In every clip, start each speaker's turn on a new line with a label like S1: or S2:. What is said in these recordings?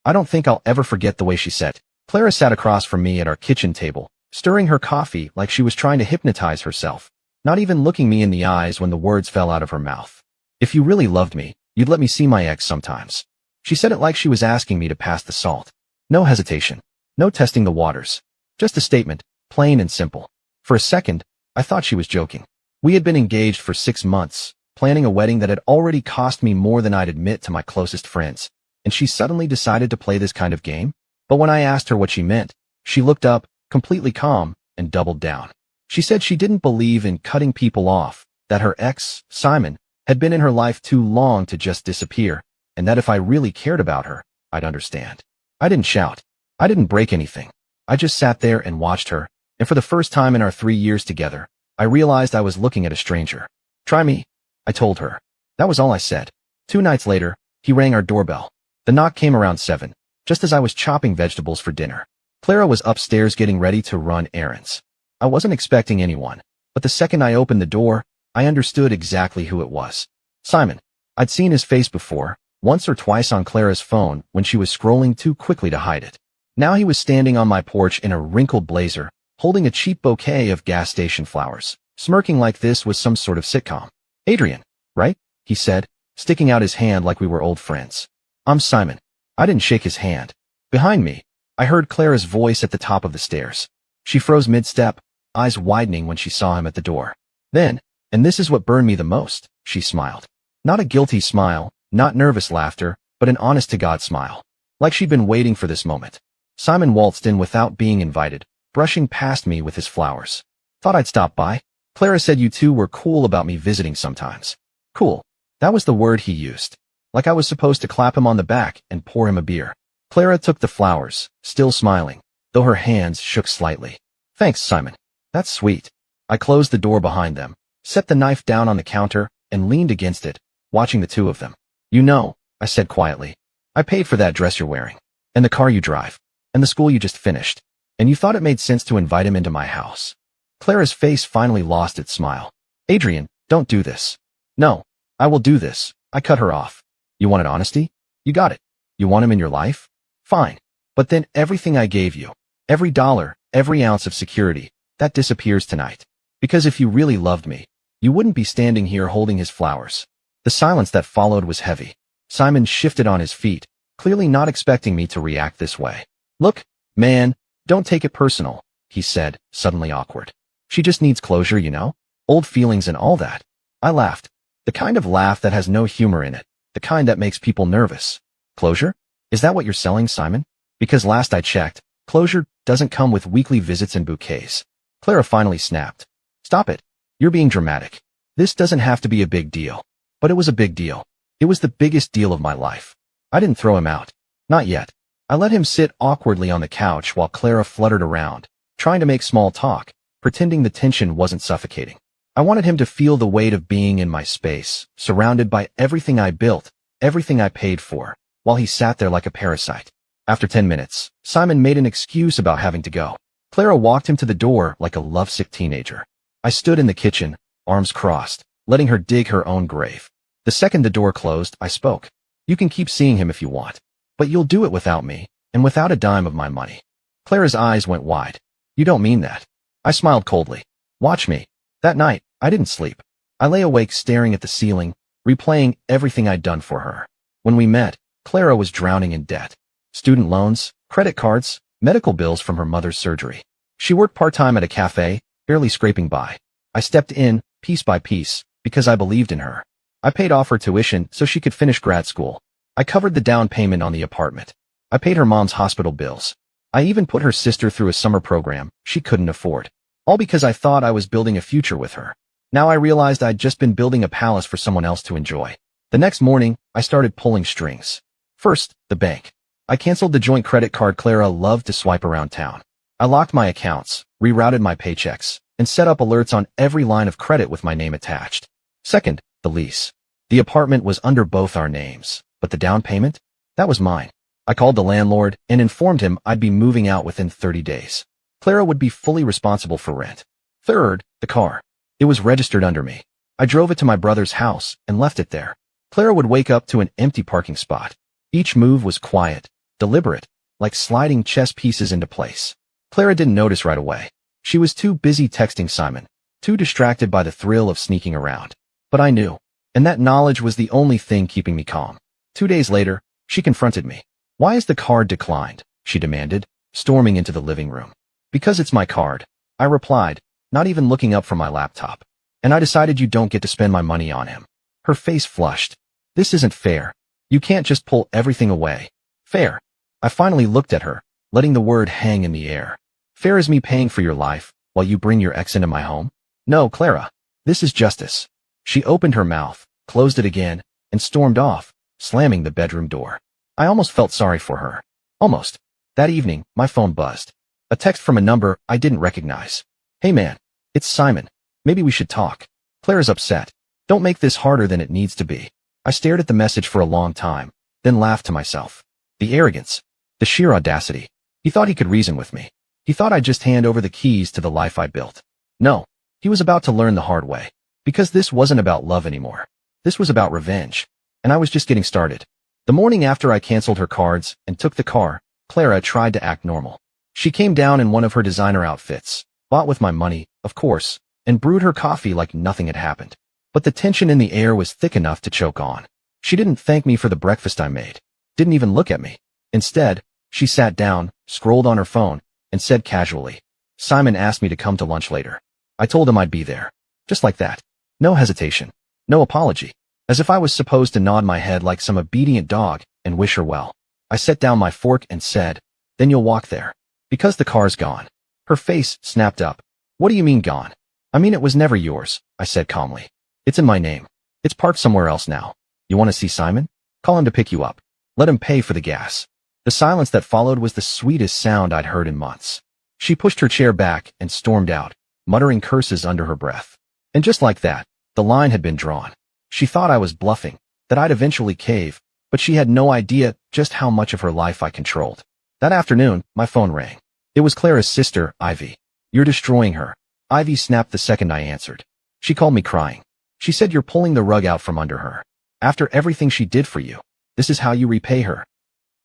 S1: I don't think I'll ever forget the way she said it. Clara sat across from me at our kitchen table, stirring her coffee like she was trying to hypnotize herself, not even looking me in the eyes when the words fell out of her mouth. If you really loved me, you'd let me see my ex sometimes. She said it like she was asking me to pass the salt. No hesitation. No testing the waters. Just a statement, plain and simple. For a second, I thought she was joking. We had been engaged for 6 months, planning a wedding that had already cost me more than I'd admit to my closest friends, and she suddenly decided to play this kind of game? But when I asked her what she meant, she looked up, completely calm, and doubled down. She said she didn't believe in cutting people off, that her ex, Simon, had been in her life too long to just disappear, and that if I really cared about her, I'd understand. I didn't shout. I didn't break anything. I just sat there and watched her, and for the first time in our 3 years together, I realized I was looking at a stranger. Try me, I told her. That was all I said. 2 nights later, he rang our doorbell. The knock came around 7, just as I was chopping vegetables for dinner. Clara was upstairs getting ready to run errands. I wasn't expecting anyone, but the second I opened the door, I understood exactly who it was. Simon. I'd seen his face before, once or twice on Clara's phone when she was scrolling too quickly to hide it. Now he was standing on my porch in a wrinkled blazer, holding a cheap bouquet of gas station flowers, smirking like this was some sort of sitcom. Adrian, right? He said, sticking out his hand like we were old friends. I'm Simon. I didn't shake his hand. Behind me, I heard Clara's voice at the top of the stairs. She froze mid-step, eyes widening when she saw him at the door. Then, and this is what burned me the most, she smiled. Not a guilty smile, not nervous laughter, but an honest-to-God smile. Like she'd been waiting for this moment. Simon waltzed in without being invited, brushing past me with his flowers. Thought I'd stop by. Clara said you two were cool about me visiting sometimes. Cool. That was the word he used. Like I was supposed to clap him on the back and pour him a beer. Clara took the flowers, still smiling, though her hands shook slightly. Thanks, Simon. That's sweet. I closed the door behind them, set the knife down on the counter, and leaned against it, watching the two of them. You know, I said quietly, I paid for that dress you're wearing, and the car you drive, and the school you just finished, and you thought it made sense to invite him into my house. Clara's face finally lost its smile. Adrian, don't do this. No, I will do this. I cut her off. You wanted honesty? You got it. You want him in your life? Fine. But then everything I gave you, every dollar, every ounce of security, that disappears tonight. Because if you really loved me, you wouldn't be standing here holding his flowers. The silence that followed was heavy. Simon shifted on his feet, clearly not expecting me to react this way. Look, man, don't take it personal, he said, suddenly awkward. She just needs closure, you know? Old feelings and all that. I laughed. The kind of laugh that has no humor in it. The kind that makes people nervous. Closure? Is that what you're selling, Simon? Because last I checked, closure doesn't come with weekly visits and bouquets. Clara finally snapped. Stop it. You're being dramatic. This doesn't have to be a big deal. But it was a big deal. It was the biggest deal of my life. I didn't throw him out. Not yet. I let him sit awkwardly on the couch while Clara fluttered around, trying to make small talk, pretending the tension wasn't suffocating. I wanted him to feel the weight of being in my space, surrounded by everything I built, everything I paid for, while he sat there like a parasite. After 10 minutes, Simon made an excuse about having to go. Clara walked him to the door like a lovesick teenager. I stood in the kitchen, arms crossed, letting her dig her own grave. The second the door closed, I spoke. You can keep seeing him if you want, but you'll do it without me, and without a dime of my money. Clara's eyes went wide. You don't mean that. I smiled coldly. Watch me. That night, I didn't sleep. I lay awake staring at the ceiling, replaying everything I'd done for her. When we met, Clara was drowning in debt. Student loans, credit cards, medical bills from her mother's surgery. She worked part-time at a cafe, barely scraping by. I stepped in, piece by piece, because I believed in her. I paid off her tuition so she could finish grad school. I covered the down payment on the apartment. I paid her mom's hospital bills. I even put her sister through a summer program she couldn't afford. All because I thought I was building a future with her. Now I realized I'd just been building a palace for someone else to enjoy. The next morning, I started pulling strings. First, the bank. I canceled the joint credit card Clara loved to swipe around town. I locked my accounts, rerouted my paychecks, and set up alerts on every line of credit with my name attached. Second, the lease. The apartment was under both our names, but the down payment? That was mine. I called the landlord and informed him I'd be moving out within 30 days. Clara would be fully responsible for rent. Third, the car. It was registered under me. I drove it to my brother's house and left it there. Clara would wake up to an empty parking spot. Each move was quiet, deliberate, like sliding chess pieces into place. Clara didn't notice right away. She was too busy texting Simon, too distracted by the thrill of sneaking around. But I knew, and that knowledge was the only thing keeping me calm. 2 days later, she confronted me. "Why is the card declined?" she demanded, storming into the living room. "Because it's my card," I replied, not even looking up from my laptop. "And I decided you don't get to spend my money on him." Her face flushed. "This isn't fair. You can't just pull everything away." "Fair." I finally looked at her, letting the word hang in the air. "Fair is me paying for your life while you bring your ex into my home? No, Clara. This is justice." She opened her mouth, closed it again, and stormed off, slamming the bedroom door. I almost felt sorry for her. Almost. That evening, my phone buzzed. A text from a number I didn't recognize. "Hey man, it's Simon. Maybe we should talk. Clara's upset. Don't make this harder than it needs to be." I stared at the message for a long time, then laughed to myself. The arrogance. The sheer audacity. He thought he could reason with me. He thought I'd just hand over the keys to the life I built. No, he was about to learn the hard way. Because this wasn't about love anymore. This was about revenge. And I was just getting started. The morning after I canceled her cards and took the car, Clara tried to act normal. She came down in one of her designer outfits, bought with my money, of course, and brewed her coffee like nothing had happened. But the tension in the air was thick enough to choke on. She didn't thank me for the breakfast I made. Didn't even look at me. Instead, she sat down, scrolled on her phone, and said casually, "Simon asked me to come to lunch later." I told him I'd be there. Just like that. No hesitation. No apology. As if I was supposed to nod my head like some obedient dog and wish her well. I set down my fork and said, "Then you'll walk there." "Because the car's gone." Her face snapped up. "What do you mean gone?" "I mean it was never yours," I said calmly. "It's in my name. It's parked somewhere else now. You want to see Simon? Call him to pick you up. Let him pay for the gas." The silence that followed was the sweetest sound I'd heard in months. She pushed her chair back and stormed out, muttering curses under her breath. And just like that, the line had been drawn. She thought I was bluffing, that I'd eventually cave, but she had no idea just how much of her life I controlled. That afternoon, my phone rang. It was Clara's sister, Ivy. "You're destroying her." Ivy snapped the second I answered. She called me crying. She said, "You're pulling the rug out from under her. After everything she did for you, this is how you repay her."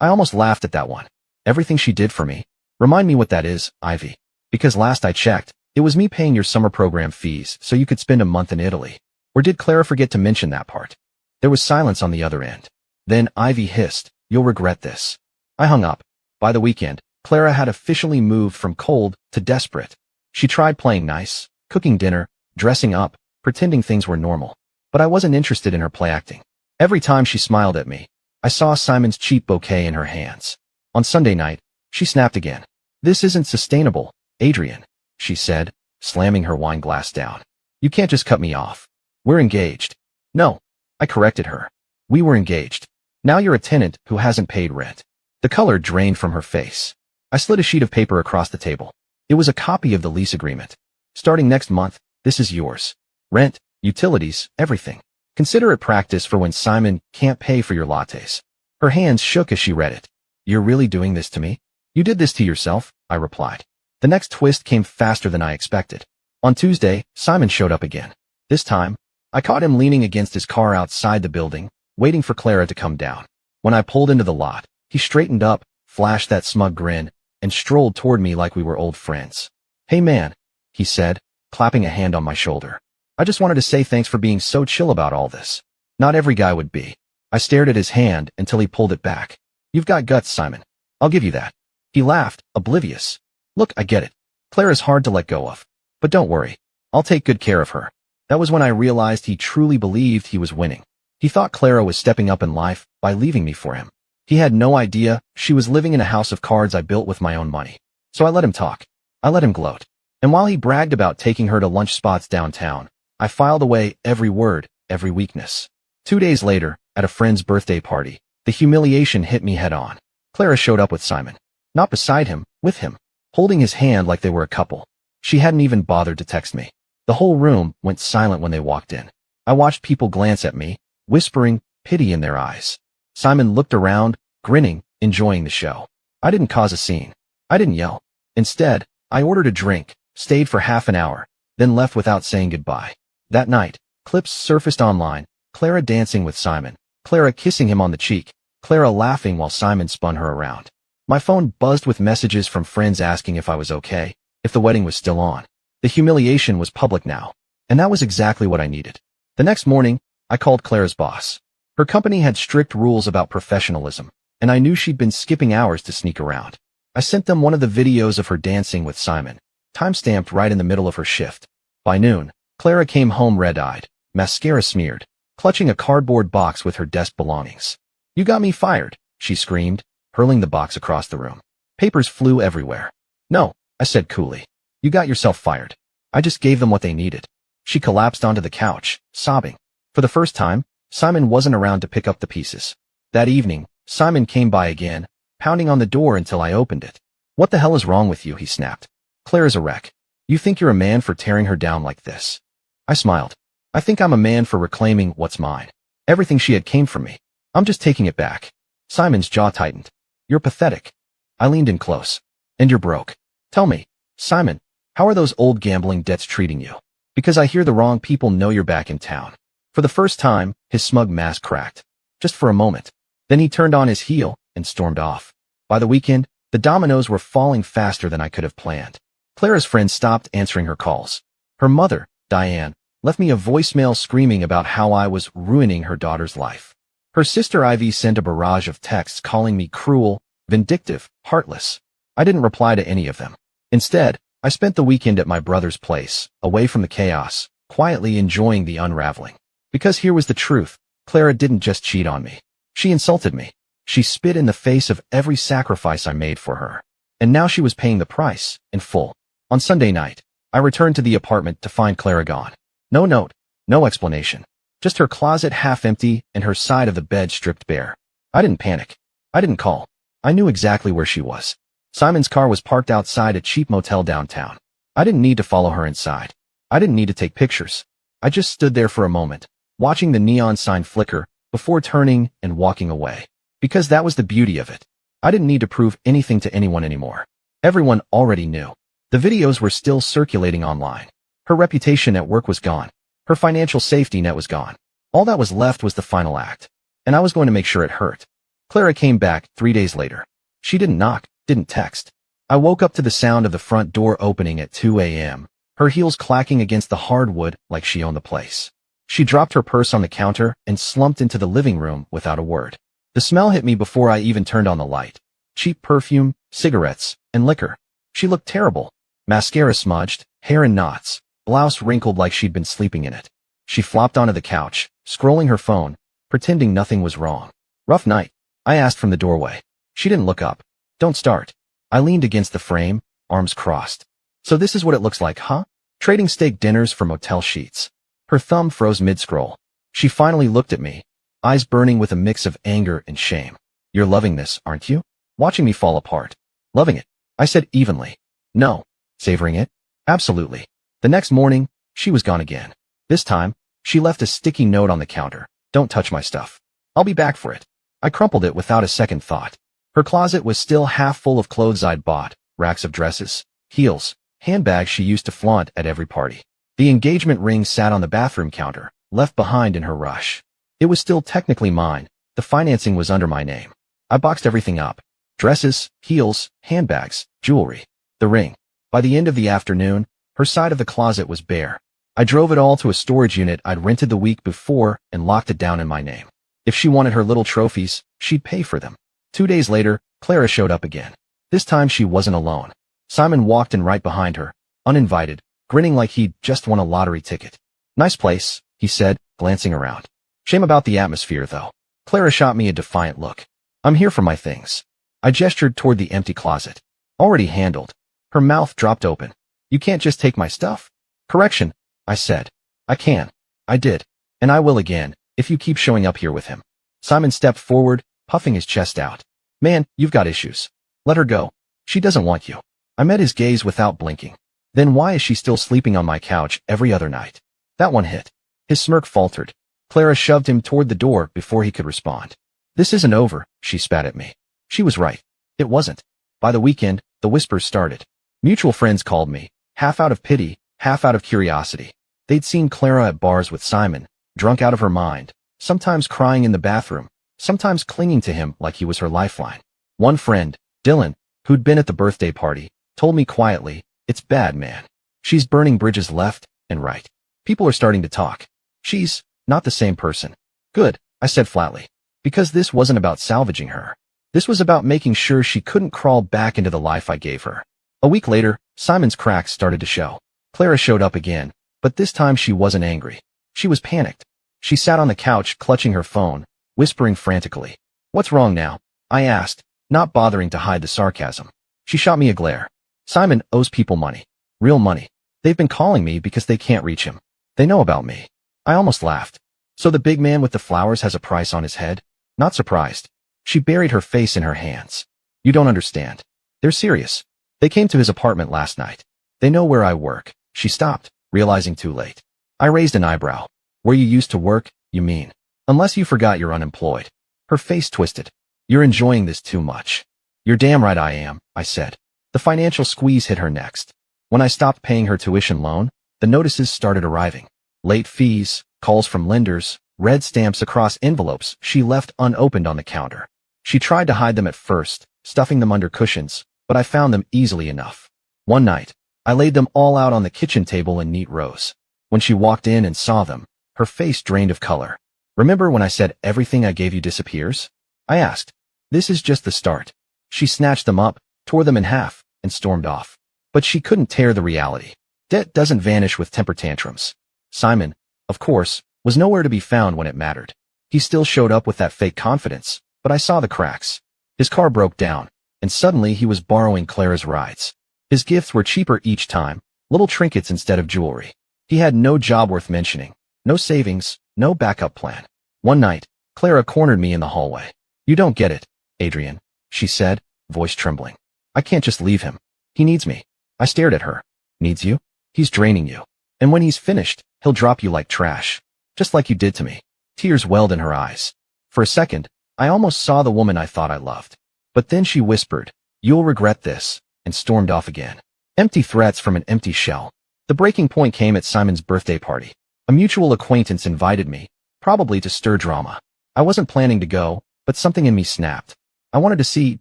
S1: I almost laughed at that one. Everything she did for me? Remind me what that is, Ivy. Because last I checked, it was me paying your summer program fees so you could spend a month in Italy. Or did Clara forget to mention that part? There was silence on the other end. Then Ivy hissed, "You'll regret this." I hung up. By the weekend, Clara had officially moved from cold to desperate. She tried playing nice, cooking dinner, dressing up, pretending things were normal. But I wasn't interested in her play acting. Every time she smiled at me, I saw Simon's cheap bouquet in her hands. On Sunday night, she snapped again. "This isn't sustainable, Adrian," she said, slamming her wine glass down. "You can't just cut me off. We're engaged." "No," I corrected her. "We were engaged. Now you're a tenant who hasn't paid rent." The color drained from her face. I slid a sheet of paper across the table. It was a copy of the lease agreement. "Starting next month, this is yours. Rent, utilities, everything. Consider it practice for when Simon can't pay for your lattes." Her hands shook as she read it. "You're really doing this to me?" "You did this to yourself," I replied. The next twist came faster than I expected. On Tuesday, Simon showed up again. This time, I caught him leaning against his car outside the building, waiting for Clara to come down. When I pulled into the lot, he straightened up, flashed that smug grin, and strolled toward me like we were old friends. "Hey man," he said, clapping a hand on my shoulder. "I just wanted to say thanks for being so chill about all this. Not every guy would be." I stared at his hand until he pulled it back. "You've got guts, Simon. I'll give you that." He laughed, oblivious. "Look, I get it. Clara's hard to let go of. But don't worry. I'll take good care of her." That was when I realized he truly believed he was winning. He thought Clara was stepping up in life by leaving me for him. He had no idea she was living in a house of cards I built with my own money. So I let him talk. I let him gloat. And while he bragged about taking her to lunch spots downtown, I filed away every word, every weakness. 2 days later, at a friend's birthday party, the humiliation hit me head on. Clara showed up with Simon. Not beside him, with him, holding his hand like they were a couple. She hadn't even bothered to text me. The whole room went silent when they walked in. I watched people glance at me, whispering pity in their eyes. Simon looked around, grinning, enjoying the show. I didn't cause a scene. I didn't yell. Instead, I ordered a drink, stayed for half an hour, then left without saying goodbye. That night, clips surfaced online, Clara dancing with Simon, Clara kissing him on the cheek, Clara laughing while Simon spun her around. My phone buzzed with messages from friends asking if I was okay, if the wedding was still on. The humiliation was public now, and that was exactly what I needed. The next morning, I called Clara's boss. Her company had strict rules about professionalism, and I knew she'd been skipping hours to sneak around. I sent them one of the videos of her dancing with Simon, time-stamped right in the middle of her shift. By noon, Clara came home red-eyed, mascara smeared, clutching a cardboard box with her desk belongings. "You got me fired," she screamed, hurling the box across the room. Papers flew everywhere. "No," I said coolly. "You got yourself fired. I just gave them what they needed." She collapsed onto the couch, sobbing. For the first time, Simon wasn't around to pick up the pieces. That evening, Simon came by again, pounding on the door until I opened it. "What the hell is wrong with you?" he snapped. "Clara's a wreck. You think you're a man for tearing her down like this?" I smiled. "I think I'm a man for reclaiming what's mine. Everything she had came from me. I'm just taking it back." Simon's jaw tightened. "You're pathetic." I leaned in close. "And you're broke. Tell me, Simon, how are those old gambling debts treating you? Because I hear the wrong people know you're back in town." For the first time, his smug mask cracked. Just for a moment. Then he turned on his heel and stormed off. By the weekend, the dominoes were falling faster than I could have planned. Clara's friends stopped answering her calls. Her mother, Diane, left me a voicemail screaming about how I was ruining her daughter's life. Her sister Ivy sent a barrage of texts calling me cruel, vindictive, heartless. I didn't reply to any of them. Instead, I spent the weekend at my brother's place, away from the chaos, quietly enjoying the unraveling. Because here was the truth, Clara didn't just cheat on me. She insulted me. She spit in the face of every sacrifice I made for her. And now she was paying the price, in full. On Sunday night, I returned to the apartment to find Clara gone. No note, no explanation. Just her closet half empty and her side of the bed stripped bare. I didn't panic. I didn't call. I knew exactly where she was. Simon's car was parked outside a cheap motel downtown. I didn't need to follow her inside. I didn't need to take pictures. I just stood there for a moment, watching the neon sign flicker, before turning and walking away. Because that was the beauty of it. I didn't need to prove anything to anyone anymore. Everyone already knew. The videos were still circulating online. Her reputation at work was gone. Her financial safety net was gone. All that was left was the final act. And I was going to make sure it hurt. Clara came back 3 days later. She didn't knock, didn't text. I woke up to the sound of the front door opening at 2 a.m., her heels clacking against the hardwood like she owned the place. She dropped her purse on the counter and slumped into the living room without a word. The smell hit me before I even turned on the light. Cheap perfume, cigarettes, and liquor. She looked terrible. Mascara smudged, hair in knots, blouse wrinkled like she'd been sleeping in it. She flopped onto the couch, scrolling her phone, pretending nothing was wrong. "Rough night?" I asked from the doorway. She didn't look up. "Don't start." I leaned against the frame, arms crossed. "So this is what it looks like, huh? Trading steak dinners for motel sheets." Her thumb froze mid-scroll. She finally looked at me, eyes burning with a mix of anger and shame. "You're loving this, aren't you? Watching me fall apart." "Loving it," I said evenly. "No." "Savoring it?" "Absolutely." The next morning, she was gone again. This time, she left a sticky note on the counter. "Don't touch my stuff. I'll be back for it." I crumpled it without a second thought. Her closet was still half full of clothes I'd bought, racks of dresses, heels, handbags she used to flaunt at every party. The engagement ring sat on the bathroom counter, left behind in her rush. It was still technically mine. The financing was under my name. I boxed everything up. Dresses, heels, handbags, jewelry, the ring. By the end of the afternoon, her side of the closet was bare. I drove it all to a storage unit I'd rented the week before and locked it down in my name. If she wanted her little trophies, she'd pay for them. 2 days later, Clara showed up again. This time she wasn't alone. Simon walked in right behind her, uninvited, grinning like he'd just won a lottery ticket. "Nice place," he said, glancing around. "Shame about the atmosphere, though." Clara shot me a defiant look. "I'm here for my things." I gestured toward the empty closet. "Already handled." Her mouth dropped open. "You can't just take my stuff?" "Correction," I said. "I can. I did. And I will again, if you keep showing up here with him." Simon stepped forward, puffing his chest out. "Man, you've got issues. Let her go. She doesn't want you." I met his gaze without blinking. "Then why is she still sleeping on my couch every other night?" That one hit. His smirk faltered. Clara shoved him toward the door before he could respond. "This isn't over," she spat at me. She was right. It wasn't. By the weekend, the whispers started. Mutual friends called me, half out of pity, half out of curiosity. They'd seen Clara at bars with Simon, drunk out of her mind, sometimes crying in the bathroom, sometimes clinging to him like he was her lifeline. One friend, Dylan, who'd been at the birthday party, told me quietly, "It's bad, man. She's burning bridges left and right. People are starting to talk. She's not the same person." "Good," I said flatly. Because this wasn't about salvaging her. This was about making sure she couldn't crawl back into the life I gave her. A week later, Simon's cracks started to show. Clara showed up again, but this time she wasn't angry. She was panicked. She sat on the couch clutching her phone, whispering frantically. "What's wrong now?" I asked, not bothering to hide the sarcasm. She shot me a glare. "Simon owes people money. Real money. They've been calling me because they can't reach him. They know about me." I almost laughed. "So the big man with the flowers has a price on his head?" Not surprised. She buried her face in her hands. "You don't understand. They're serious. They came to his apartment last night. They know where I work." She stopped, realizing too late. I raised an eyebrow. "Where you used to work, you mean? Unless you forgot you're unemployed." Her face twisted. "You're enjoying this too much." "You're damn right I am," I said. The financial squeeze hit her next. When I stopped paying her tuition loan, the notices started arriving. Late fees, calls from lenders, red stamps across envelopes she left unopened on the counter. She tried to hide them at first, stuffing them under cushions, but I found them easily enough. One night, I laid them all out on the kitchen table in neat rows. When she walked in and saw them, her face drained of color. "Remember when I said everything I gave you disappears?" I asked. "This is just the start." She snatched them up, tore them in half, and stormed off. But she couldn't tear the reality. Debt doesn't vanish with temper tantrums. Simon, of course, was nowhere to be found when it mattered. He still showed up with that fake confidence, but I saw the cracks. His car broke down, and suddenly he was borrowing Clara's rides. His gifts were cheaper each time, little trinkets instead of jewelry. He had no job worth mentioning, no savings, no backup plan. One night, Clara cornered me in the hallway. "You don't get it, Adrian," she said, voice trembling. "I can't just leave him. He needs me." I stared at her. "Needs you? He's draining you. And when he's finished, he'll drop you like trash. Just like you did to me." Tears welled in her eyes. For a second, I almost saw the woman I thought I loved. But then she whispered, "You'll regret this," and stormed off again. Empty threats from an empty shell. The breaking point came at Simon's birthday party. A mutual acquaintance invited me, probably to stir drama. I wasn't planning to go, but something in me snapped. I wanted to see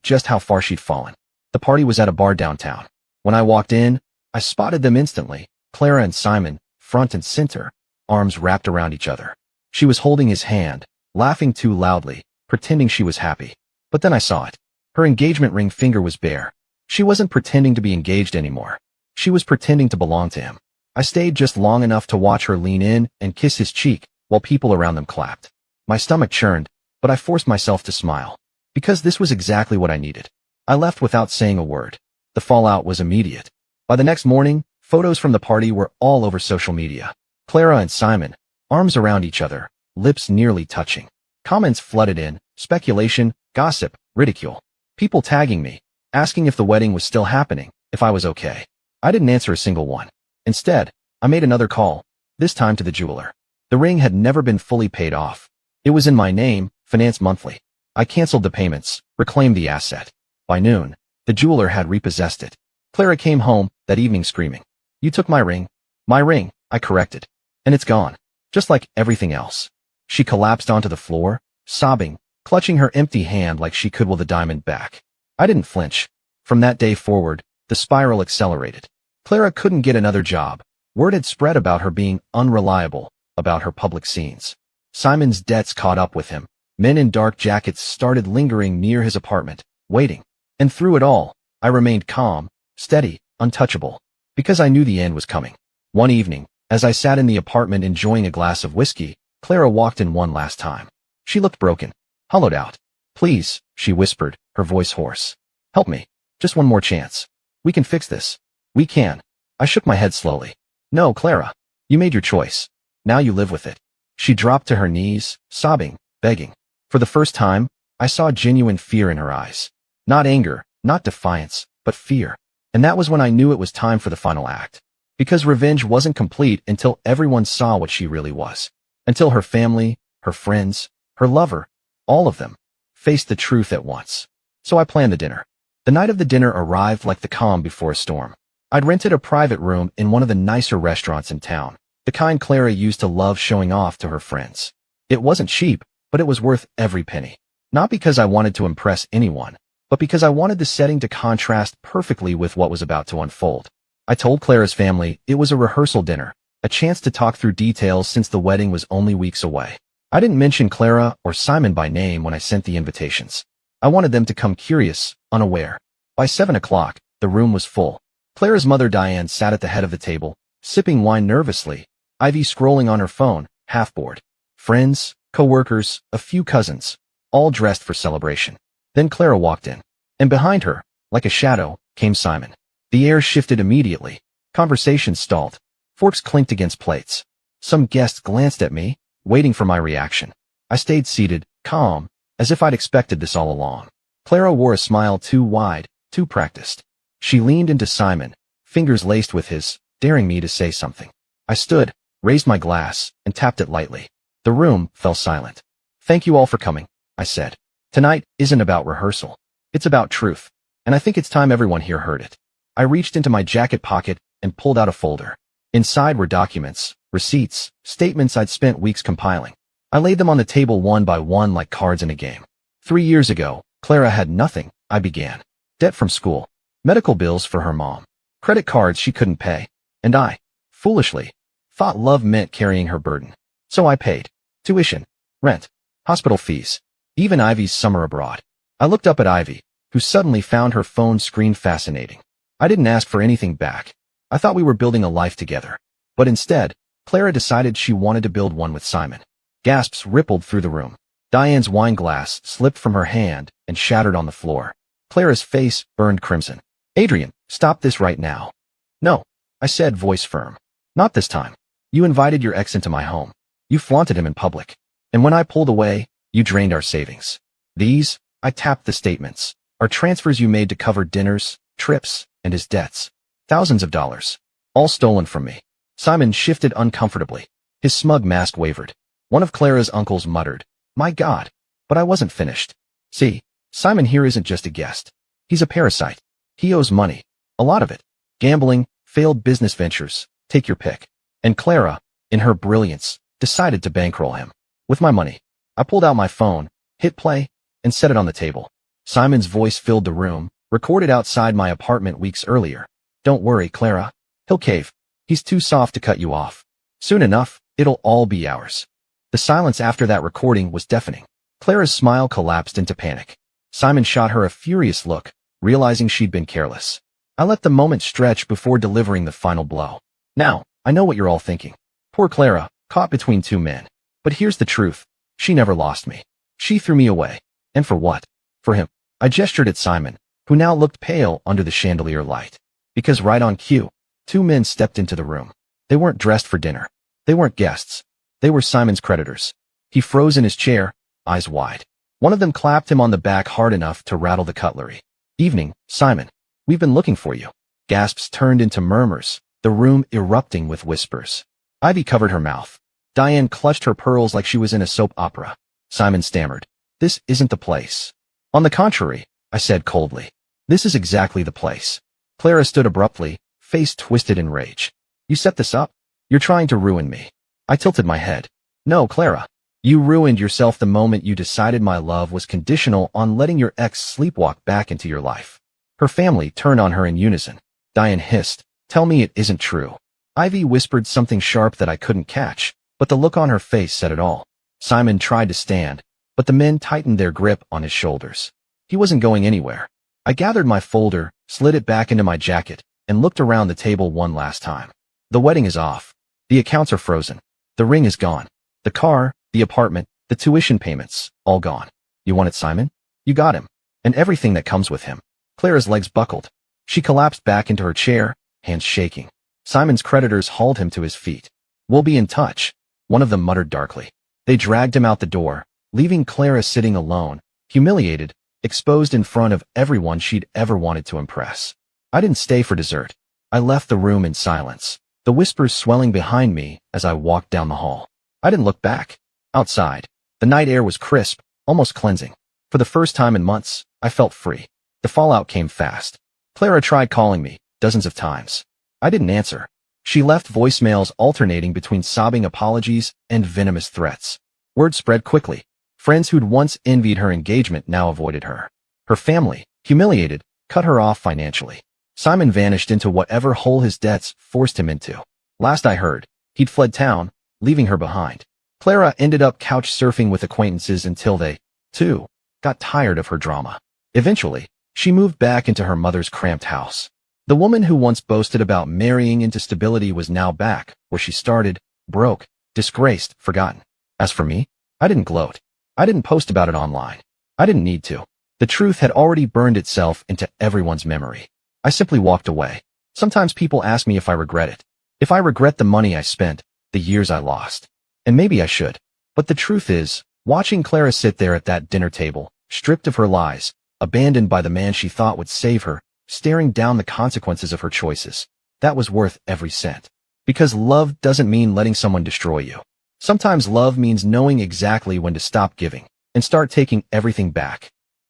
S1: just how far she'd fallen. The party was at a bar downtown. When I walked in, I spotted them instantly, Clara and Simon, front and center, arms wrapped around each other. She was holding his hand, laughing too loudly, pretending she was happy. But then I saw it. Her engagement ring finger was bare. She wasn't pretending to be engaged anymore. She was pretending to belong to him. I stayed just long enough to watch her lean in and kiss his cheek while people around them clapped. My stomach churned, but I forced myself to smile. Because this was exactly what I needed. I left without saying a word. The fallout was immediate. By the next morning, photos from the party were all over social media. Clara and Simon, arms around each other, lips nearly touching. Comments flooded in, speculation, gossip, ridicule. People tagging me, asking if the wedding was still happening, if I was okay. I didn't answer a single one. Instead, I made another call, this time to the jeweler. The ring had never been fully paid off. It was in my name, financed monthly. I canceled the payments, reclaimed the asset. By noon, the jeweler had repossessed it. Clara came home that evening screaming, "You took my ring." "My ring," I corrected. "And it's gone. Just like everything else." She collapsed onto the floor, sobbing, clutching her empty hand like she could will the diamond back. I didn't flinch. From that day forward, the spiral accelerated. Clara couldn't get another job. Word had spread about her being unreliable, about her public scenes. Simon's debts caught up with him. Men in dark jackets started lingering near his apartment, waiting. And through it all, I remained calm, steady, untouchable. Because I knew the end was coming. One evening, as I sat in the apartment enjoying a glass of whiskey, Clara walked in one last time. She looked broken, hollowed out. "Please," she whispered, her voice hoarse. "Help me. Just one more chance. We can fix this. We can." I shook my head slowly. "No, Clara. You made your choice. Now you live with it." She dropped to her knees, sobbing, begging. For the first time, I saw genuine fear in her eyes. Not anger, not defiance, but fear. And that was when I knew it was time for the final act. Because revenge wasn't complete until everyone saw what she really was. Until her family, her friends, her lover, all of them, faced the truth at once. So I planned the dinner. The night of the dinner arrived like the calm before a storm. I'd rented a private room in one of the nicer restaurants in town, the kind Clara used to love showing off to her friends. It wasn't cheap, but it was worth every penny. Not because I wanted to impress anyone, but because I wanted the setting to contrast perfectly with what was about to unfold. I told Clara's family it was a rehearsal dinner, a chance to talk through details since the wedding was only weeks away. I didn't mention Clara or Simon by name when I sent the invitations. I wanted them to come curious, unaware. By 7 o'clock, the room was full. Clara's mother Diane sat at the head of the table, sipping wine nervously, Ivy scrolling on her phone, half bored. Friends, co-workers, a few cousins, all dressed for celebration. Then Clara walked in, and behind her, like a shadow, came Simon. The air shifted immediately. Conversation stalled. Forks clinked against plates. Some guests glanced at me, waiting for my reaction. I stayed seated, calm, as if I'd expected this all along. Clara wore a smile too wide, too practiced. She leaned into Simon, fingers laced with his, daring me to say something. I stood, raised my glass, and tapped it lightly. The room fell silent. "Thank you all for coming," I said. "Tonight isn't about rehearsal. It's about truth, and I think it's time everyone here heard it." I reached into my jacket pocket and pulled out a folder. Inside were documents, receipts, statements I'd spent weeks compiling. I laid them on the table one by one like cards in a game. 3 years ago, Clara had nothing, I began. Debt from school, medical bills for her mom, credit cards she couldn't pay, and I, foolishly, thought love meant carrying her burden. So I paid. Tuition, rent, hospital fees, even Ivy's summer abroad. I looked up at Ivy, who suddenly found her phone screen fascinating. I didn't ask for anything back. I thought we were building a life together. But instead, Clara decided she wanted to build one with Simon. Gasps rippled through the room. Diane's wine glass slipped from her hand and shattered on the floor. Clara's face burned crimson. "Adrian, stop this right now." "No," I said, voice firm. "Not this time. You invited your ex into my home. You flaunted him in public. And when I pulled away, you drained our savings. These," I tapped the statements, "are transfers you made to cover dinners, trips, and his debts. Thousands of dollars. All stolen from me." Simon shifted uncomfortably. His smug mask wavered. One of Clara's uncles muttered, "My God." But I wasn't finished. "See, Simon here isn't just a guest. He's a parasite. He owes money. A lot of it. Gambling, failed business ventures, take your pick." And Clara, in her brilliance, decided to bankroll him. With my money. I pulled out my phone, hit play, and set it on the table. Simon's voice filled the room, recorded outside my apartment weeks earlier. "Don't worry, Clara. He'll cave. He's too soft to cut you off. Soon enough, it'll all be ours." The silence after that recording was deafening. Clara's smile collapsed into panic. Simon shot her a furious look, realizing she'd been careless. I let the moment stretch before delivering the final blow. "Now, I know what you're all thinking. Poor Clara, caught between two men. But here's the truth. She never lost me. She threw me away. And for what? For him." I gestured at Simon, who now looked pale under the chandelier light. Because right on cue, two men stepped into the room. They weren't dressed for dinner. They weren't guests. They were Simon's creditors. He froze in his chair, eyes wide. One of them clapped him on the back hard enough to rattle the cutlery. "Evening, Simon. We've been looking for you." Gasps turned into murmurs, the room erupting with whispers. Ivy covered her mouth. Diane clutched her pearls like she was in a soap opera. Simon stammered, "This isn't the place." "On the contrary," I said coldly. "This is exactly the place." Clara stood abruptly, face twisted in rage. "You set this up? You're trying to ruin me." I tilted my head. "No, Clara. You ruined yourself the moment you decided my love was conditional on letting your ex sleepwalk back into your life." Her family turned on her in unison. Diane hissed, "Tell me it isn't true." Ivy whispered something sharp that I couldn't catch, but the look on her face said it all. Simon tried to stand, but the men tightened their grip on his shoulders. He wasn't going anywhere. I gathered my folder, slid it back into my jacket, and looked around the table one last time. The wedding is off. The accounts are frozen. The ring is gone. The car, the apartment, the tuition payments, all gone. You wanted Simon? You got him. And everything that comes with him. Clara's legs buckled. She collapsed back into her chair, hands shaking. Simon's creditors hauled him to his feet. "We'll be in touch," one of them muttered darkly. They dragged him out the door, leaving Clara sitting alone, humiliated, exposed in front of everyone she'd ever wanted to impress. I didn't stay for dessert. I left the room in silence, the whispers swelling behind me as I walked down the hall. I didn't look back. Outside, the night air was crisp, almost cleansing. For the first time in months, I felt free. The fallout came fast. Clara tried calling me, dozens of times. I didn't answer. She left voicemails alternating between sobbing apologies and venomous threats. Word spread quickly. Friends who'd once envied her engagement now avoided her. Her family, humiliated, cut her off financially. Simon vanished into whatever hole his debts forced him into. Last I heard, he'd fled town, leaving her behind. Clara ended up couch surfing with acquaintances until they, too, got tired of her drama. Eventually, she moved back into her mother's cramped house. The woman who once boasted about marrying into stability was now back, where she started, broke, disgraced, forgotten. As for me, I didn't gloat. I didn't post about it online. I didn't need to. The truth had already burned itself into everyone's memory. I simply walked away. Sometimes people ask me if I regret it. If I regret the money I spent, the years I lost. And maybe I should. But the truth is, watching Clara sit there at that dinner table, stripped of her lies, abandoned by the man she thought would save her, staring down the consequences of her choices, that was worth every cent. Because love doesn't mean letting someone destroy you. Sometimes love means knowing exactly when to stop giving and start taking everything back.